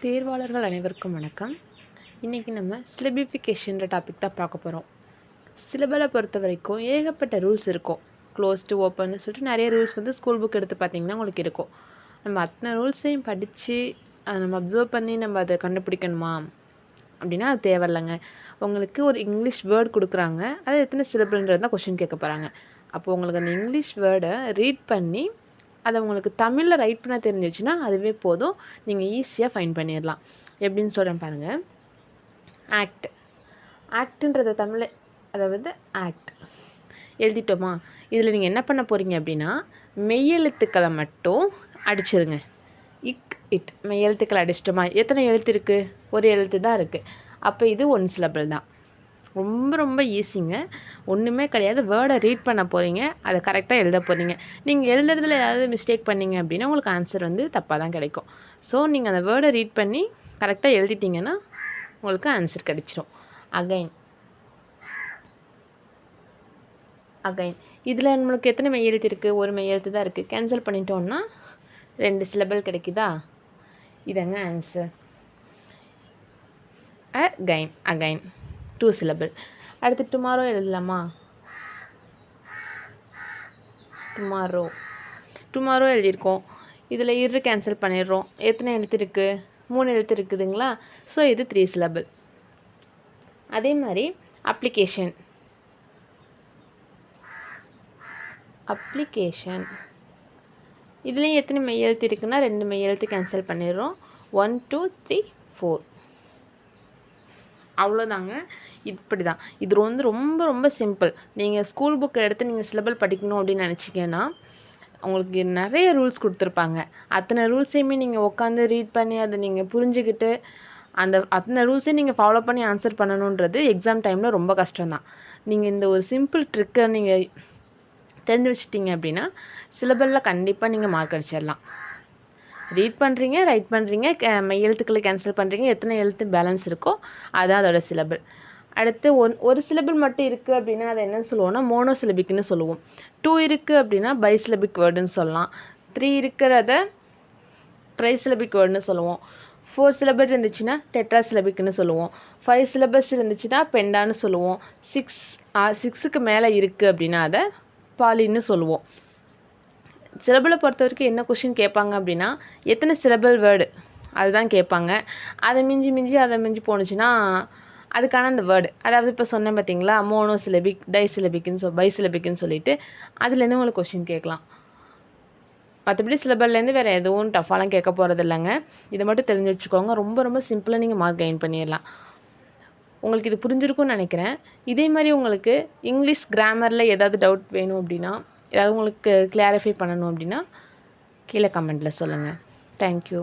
தேர்வாளர்கள் அனைவருக்கும் வணக்கம். இன்றைக்கி நம்ம சிலபிஃபிகேஷன்ற டாபிக் தான் பார்க்க போகிறோம். சிலபலை பொறுத்த வரைக்கும் ஏகப்பட்ட ரூல்ஸ் இருக்கும். க்ளோஸ்டு ஓப்பன்னு சொல்லிட்டு நிறைய ரூல்ஸ் ஸ்கூல் புக் எடுத்து பார்த்திங்கன்னா உங்களுக்கு இருக்கும். நம்ம அத்தனை ரூல்ஸையும் படித்து அதை நம்ம அப்சர்வ் பண்ணி நம்ம அதை கண்டுபிடிக்கணுமா அப்படின்னா அது தேவையில்லைங்க. உங்களுக்கு ஒரு இங்கிலீஷ் வேர்டு கொடுக்குறாங்க, அது எத்தனை சிலபிள்ன்றது தான் கொஷின் கேட்க போகிறாங்க. அப்போது உங்களுக்கு அந்த இங்கிலீஷ் வேர்டை ரீட் பண்ணி அதை உங்களுக்கு தமிழில் ரைட் பண்ண தெரிஞ்சிச்சுன்னா அதுவே போதும், நீங்கள் ஈஸியாக ஃபைண்ட் பண்ணிடலாம். எப்படின்னு சொல்கிறேன் பாருங்கள். ஆக்ட்ன்றத தமிழ் அதாவது ஆக்ட் எழுதிட்டோமா, இதில் நீங்கள் என்ன பண்ண போகிறீங்க அப்படின்னா மெய்யெழுத்துக்களை மட்டும் அடிச்சிருங்க. இட் மெய்யெழுத்துக்களை அடிச்சிட்டோமா, எத்தனை எழுத்து இருக்குது? ஒரு எழுத்து தான் இருக்குது. அப்போ இது 1 சிலபிள் தான். ரொம்ப ரொம்ப ஈஸிங்க, ஒன்றுமே கிடையாது. வேர்டை ரீட் பண்ண போகிறீங்க, அதை கரெக்டாக எழுத போகிறீங்க. நீங்கள் எழுதுறதுல ஏதாவது மிஸ்டேக் பண்ணிங்க அப்படின்னா உங்களுக்கு ஆன்சர் தப்பாக தான் கிடைக்கும். ஸோ நீங்கள் அந்த வேர்டை ரீட் பண்ணி கரெக்டாக எழுதிட்டிங்கன்னா உங்களுக்கு ஆன்சர் கிடைச்சிரும். அகைன் இதில் நம்மளுக்கு எத்தனை மெய்யெழுத்து இருக்குது? ஒரு மெய்யெழுத்து தான் இருக்குது. கேன்சல் பண்ணிட்டோன்னா 2 சிலபிள் கிடைக்குதா? இதாங்க ஆன்சர். Again 2 syllable. அடுத்து டுமாரோ எழுதலாமா? டுமாரோ எழுதியிருக்கோம். இதில் இரு கேன்சல் பண்ணிடுறோம். எத்தனை எழுத்து இருக்குது? 3 எழுத்து இருக்குதுங்களா? ஸோ இது 3 சிலபிள். அதே மாதிரி அப்ளிகேஷன் இதுலேயும் எத்தனை மெய்யெழுத்து இருக்குன்னா 2 மெய்யெழுத்து கேன்சல் பண்ணிடுறோம். 1 2 3 4. அவ்வளோதாங்க. இப்படி தான். இது ரொம்ப ரொம்ப சிம்பிள். நீங்கள் ஸ்கூல் புக்கை எடுத்து நீங்கள் சிலபல் படிக்கணும் அப்படின்னு நினச்சிங்கன்னா உங்களுக்கு நிறைய ரூல்ஸ் கொடுத்துருப்பாங்க. அத்தனை ரூல்ஸையுமே நீங்கள் உட்காந்து ரீட் பண்ணி அதை நீங்கள் புரிஞ்சுக்கிட்டு அத்தனை ரூல்ஸையும் நீங்கள் ஃபாலோ பண்ணி ஆன்சர் பண்ணணுன்றது எக்ஸாம் டைமில் ரொம்ப கஷ்டம்தான். நீங்கள் இந்த ஒரு சிம்பிள் ட்ரிக்கை நீங்கள் தெரிஞ்சு வச்சிட்டிங்க அப்படின்னா சிலபலில் கண்டிப்பாக நீங்கள் மார்க் அடிச்சிடலாம். ரீட் பண்ணுறீங்க, ரைட் பண்ணுறீங்க, எழுத்துக்களை கேன்சல் பண்ணுறீங்க, எத்தனை எழுத்து பேலன்ஸ் இருக்கோ அதுதான் அதோட சிலபிள். அடுத்து ஒரு சிலபிள் மட்டும் இருக்குது அப்படின்னா அதை என்னன்னு சொல்லுவோம்னா மோனோசிலபிக்னு சொல்லுவோம். 2 இருக்குது அப்படின்னா பைசிலபிக் வேர்டுன்னு சொல்லலாம். 3 இருக்கிறத ட்ரைசிலபிக் வேர்டுன்னு சொல்லுவோம். 4 சிலபிள் இருந்துச்சுன்னா டெட்ராசிலபிக்னு சொல்லுவோம். 5 சிலபஸ் இருந்துச்சுன்னா பெண்டான்னு சொல்லுவோம். 6க்கு மேலே இருக்குது அப்படின்னா அதை பாலின்னு சொல்லுவோம். சிலபிளை பொறுத்த வரைக்கும் என்ன கொஷின் கேட்பாங்க அப்படின்னா எத்தனை சிலபிள் வேர்டு அதுதான் கேட்பாங்க. அதை மிஞ்சி போணுச்சுன்னா அதுக்கான அந்த வேர்டு, அதாவது இப்போ சொன்னேன் பார்த்தீங்களா மோனோசிலபிக், பைசிலபிக்னு சொல்லிட்டு அதுலேருந்து உங்களுக்கு கொஷின் கேட்கலாம். மற்றபடி சிலபிள்லேருந்து வேறு எதுவும் டஃபாலாம் கேட்க போகிறது இல்லைங்க. இதை மட்டும் தெரிஞ்சு வச்சுக்கோங்க. ரொம்ப ரொம்ப சிம்பிளாக நீங்கள் மார்க் கெயின் பண்ணிடலாம். உங்களுக்கு இது புரிஞ்சிருக்கும்னு நினைக்கிறேன். இதே மாதிரி உங்களுக்கு இங்கிலீஷ் கிராமரில் ஏதாவது டவுட் வேணும் அப்படின்னா, ஏதாவது உங்களுக்கு கிளாரிஃபை பண்ணணும் அப்படின்னா கீழே கமெண்ட்டில் சொல்லுங்கள். தேங்க்யூ.